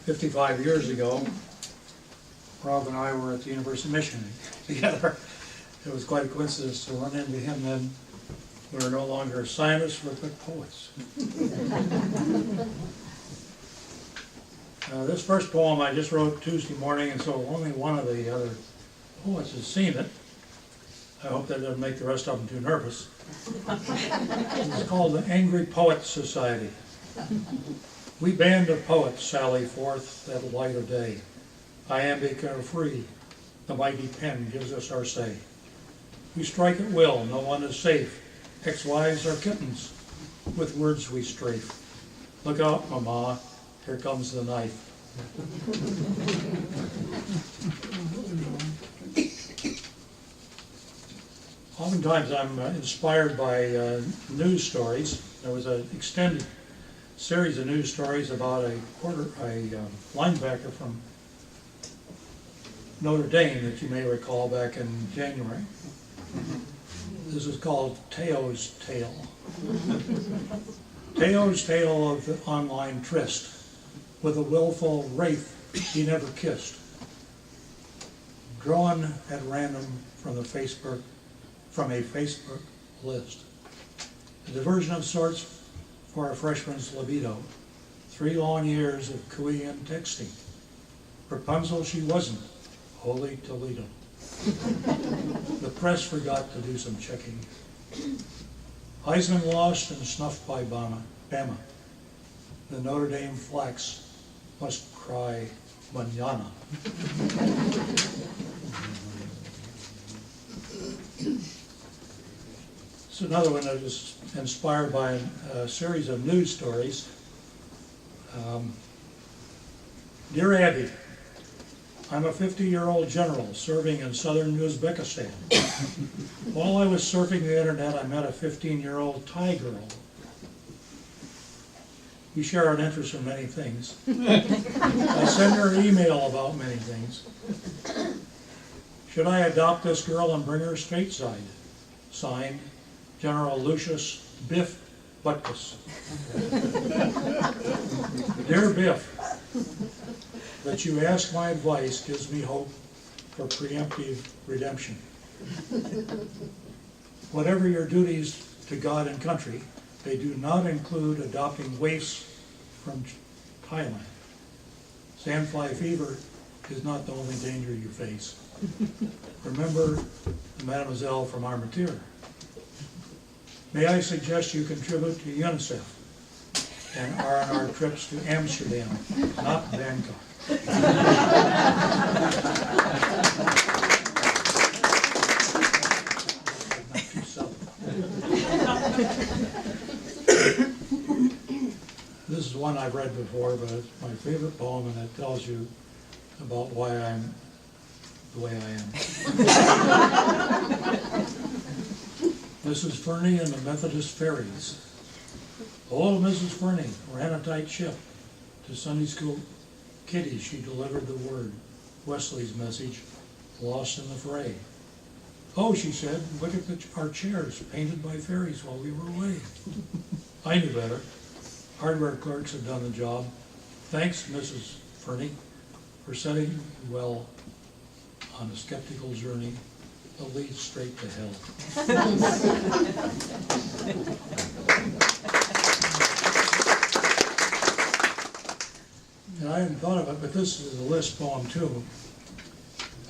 55 years ago, Rob and I were at the University of Michigan together. It was quite a coincidence to run into him then. We were no longer scientists, we're good poets. This first poem I just wrote Tuesday morning, and so only one of the other poets has seen it. I hope that doesn't make the rest of them too nervous. It's called the Angry Poets Society. We band of poets sally forth at the light of day. Iambic are free, the mighty pen gives us our say. We strike at will, no one is safe. Ex-wives are kittens, with words we strafe. Look out, Mama, here comes the knife. Oftentimes I'm inspired by news stories. There was an extended series of news stories about a linebacker from Notre Dame that you may recall back in January. This is called Teo's Tale. Teo's tale of the online tryst with a willful wraith he never kissed. Drawn at random from a Facebook list. A diversion of sorts for a freshman's libido. 3 long years of cooey and texting. Rapunzel she wasn't, holy Toledo. The press forgot to do some checking. Heisman lost and snuffed by Bama. The Notre Dame flax must cry manana. So another one that is inspired by a series of news stories. Dear Abby, I'm a 50-year-old general serving in southern Uzbekistan. While I was surfing the internet, I met a 15-year-old Thai girl. We share an interest in many things. I send her an email about many things. Should I adopt this girl and bring her stateside? Signed, General Lucius Biff Butkus. Dear Biff, that you ask my advice gives me hope for preemptive redemption. Whatever your duties to God and country, they do not include adopting waifs from Thailand. Sandfly fever is not the only danger you face. Remember the Mademoiselle from Armentières. May I suggest you contribute to UNICEF and R&R trips to Amsterdam, not Bangkok. This is one I've read before, but it's my favorite poem, and it tells you about why I'm the way I am. Mrs. Fernie and the Methodist Fairies. Old Mrs. Fernie ran a tight ship. To Sunday school kiddies she delivered the word, Wesley's message, lost in the fray. Oh, she said, look at our chairs painted by fairies while we were away. I knew better. Hardware clerks had done the job. Thanks, Mrs. Fernie, for setting you well on a skeptical journey that leads straight to hell. And I hadn't thought of it, but this is a list poem too.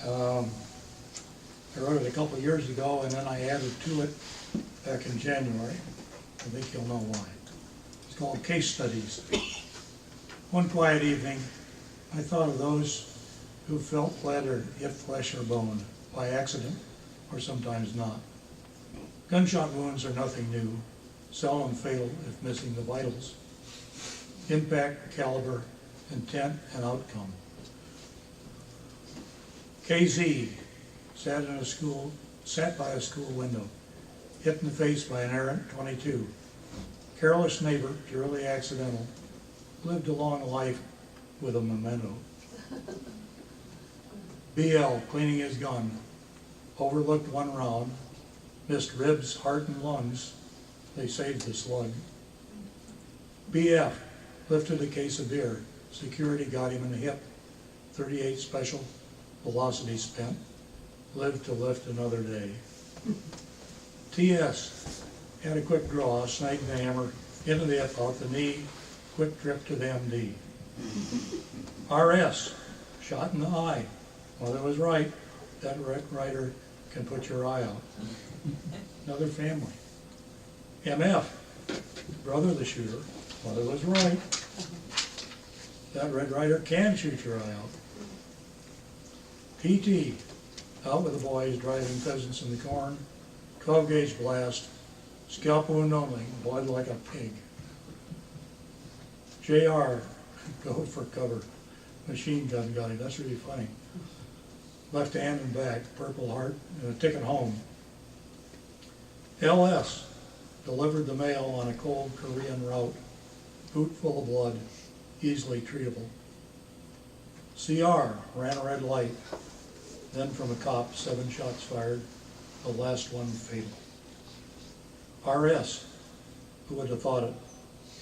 I wrote it a couple of years ago, and then I added to it back in January. I think you'll know why. It's called Case Studies. One quiet evening, I thought of those who felt lead or hit flesh or bone, by accident or sometimes not. Gunshot wounds are nothing new, seldom fatal if missing the vitals. Impact, caliber, intent, and outcome. KZ sat by a school window, hit in the face by an errant 22. Careless neighbor, purely accidental, lived a long life with a memento. BL cleaning his gun, overlooked one round, missed ribs, heart, and lungs. They saved the slug. BF lifted a case of beer. Security got him in the hip. 38 special velocity spent. Lived to lift another day. TS had a quick draw, snagged the hammer, into the hip, out the knee, quick trip to the MD. RS, shot in the eye. Mother was right. That rider can put your eye out. Another family. MF, brother of the shooter. Mother was right. That Red Rider can shoot your eye out. PT, out with the boys driving pheasants in the corn. 12 gauge blast. Scalp wound only, blood like a pig. JR, go for cover. Machine gun got him. That's really funny. Left hand and back, Purple Heart, and a ticket home. LS, delivered the mail on a cold Korean route. Boot full of blood, easily treatable. CR, ran a red light. Then from a cop, 7 shots fired, the last one fatal. RS, who would have thought it,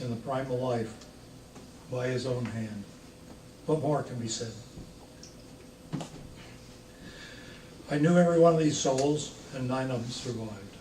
in the prime of life, by his own hand. What more can be said? I knew every one of these souls, and 9 of them survived.